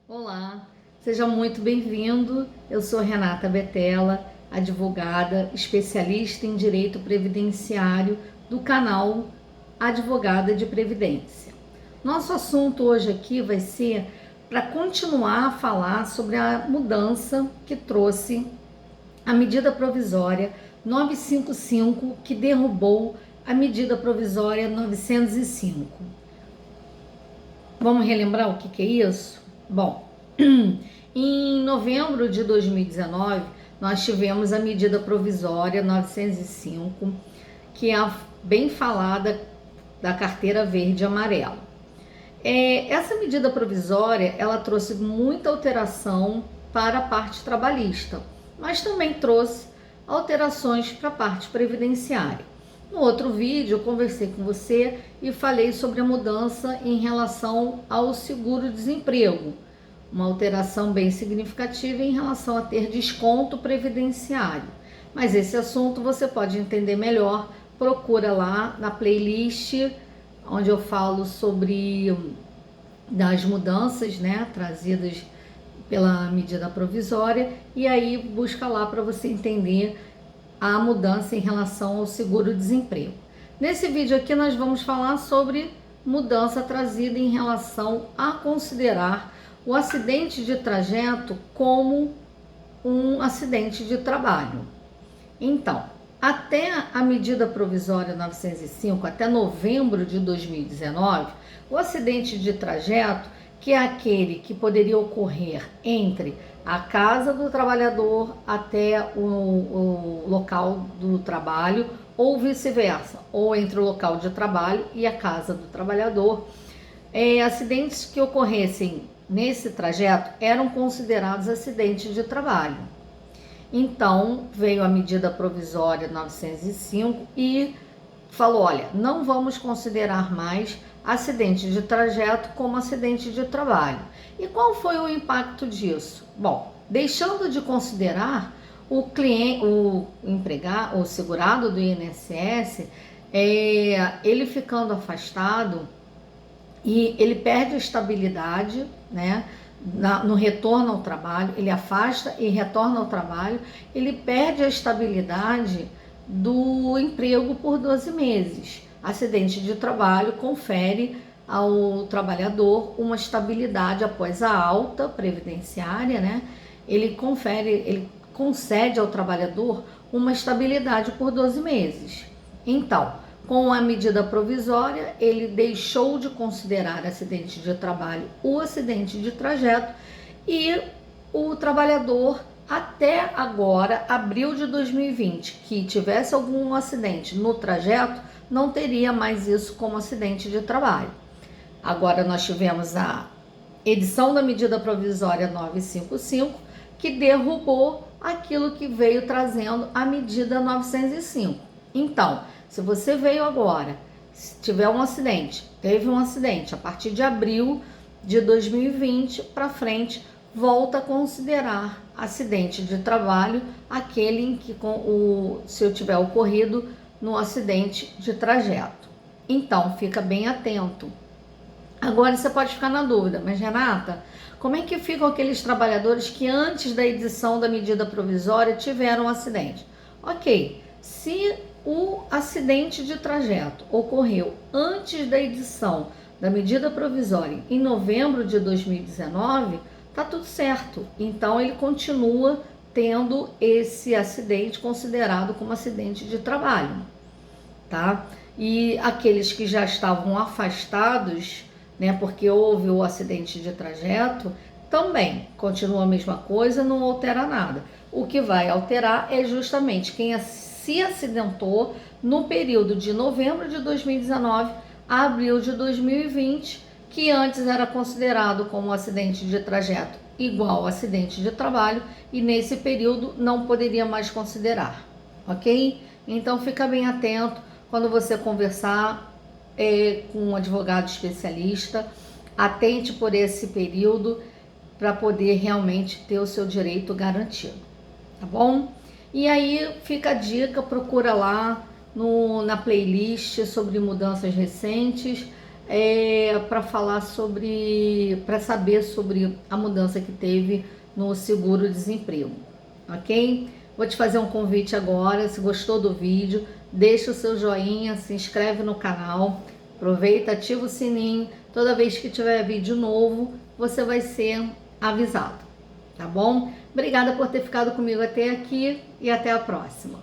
Olá, seja muito bem-vindo. Eu sou Renata Betella, advogada, especialista em direito previdenciário do canal Advogada de Previdência. Nosso assunto hoje aqui vai ser para continuar a falar sobre a mudança que trouxe a medida provisória 955, que derrubou a medida provisória 905. Vamos relembrar o que é isso? Bom, em novembro de 2019, nós tivemos a medida provisória 905, que é a bem falada da carteira verde e amarela. Essa medida provisória, ela trouxe muita alteração para a parte trabalhista, mas também trouxe alterações para a parte previdenciária. No outro vídeo, eu conversei com você e falei sobre a mudança em relação ao seguro-desemprego, uma alteração bem significativa em relação a ter desconto previdenciário. Mas esse assunto você pode entender melhor, procura lá na playlist, onde eu falo sobre das mudanças, né, trazidas pela medida provisória, e aí busca lá para você entender a mudança em relação ao seguro-desemprego. Nesse vídeo aqui nós vamos falar sobre mudança trazida em relação a considerar o acidente de trajeto como um acidente de trabalho. Então, até a medida provisória 905, até novembro de 2019, o acidente de trajeto, que é aquele que poderia ocorrer entre a casa do trabalhador até o local do trabalho, ou vice-versa, ou entre o local de trabalho e a casa do trabalhador. Acidentes que ocorressem nesse trajeto eram considerados acidentes de trabalho. Então, veio a medida provisória 905 e falou, olha, não vamos considerar mais acidente de trajeto como acidente de trabalho. E qual foi o impacto disso? Bom, deixando de considerar o cliente, o empregado, o segurado do INSS, ele ficando afastado e ele perde a estabilidade, né? No retorno ao trabalho, ele afasta e retorna ao trabalho, ele perde a estabilidade do emprego por 12 meses. Acidente de trabalho confere ao trabalhador uma estabilidade após a alta previdenciária, né? Ele concede ao trabalhador uma estabilidade por 12 meses. Então, com a medida provisória, ele deixou de considerar acidente de trabalho o acidente de trajeto e o trabalhador até agora, abril de 2020, que tivesse algum acidente no trajeto, não teria mais isso como acidente de trabalho. Agora nós tivemos a edição da medida provisória 955, que derrubou aquilo que veio trazendo a medida 905. Então, se você veio agora, se tiver um acidente, teve um acidente, a partir de abril de 2020 para frente, volta a considerar acidente de trabalho aquele em que se eu tiver ocorrido no acidente de trajeto. Então, fica bem atento. Agora você pode ficar na dúvida, mas Renata, como é que ficam aqueles trabalhadores que antes da edição da medida provisória tiveram um acidente? Ok, se o acidente de trajeto ocorreu antes da edição da medida provisória em novembro de 2019, tá tudo certo. Então ele continua tendo esse acidente considerado como acidente de trabalho, tá? E aqueles que já estavam afastados, né, porque houve o acidente de trajeto, também continua a mesma coisa, não altera nada. O que vai alterar é justamente quem se acidentou no período de novembro de 2019 a abril de 2020, que antes era considerado como acidente de trajeto igual acidente de trabalho, e nesse período não poderia mais considerar, ok? Então fica bem atento quando você conversar com um advogado especialista, atente por esse período para poder realmente ter o seu direito garantido, tá bom? E aí fica a dica, procura lá na playlist sobre mudanças recentes, para falar sobre, para saber sobre a mudança que teve no seguro-desemprego, ok? Vou te fazer um convite agora. Se gostou do vídeo, deixa o seu joinha, se inscreve no canal, aproveita, ativa o sininho. Toda vez que tiver vídeo novo, você vai ser avisado, tá bom? Obrigada por ter ficado comigo até aqui e até a próxima.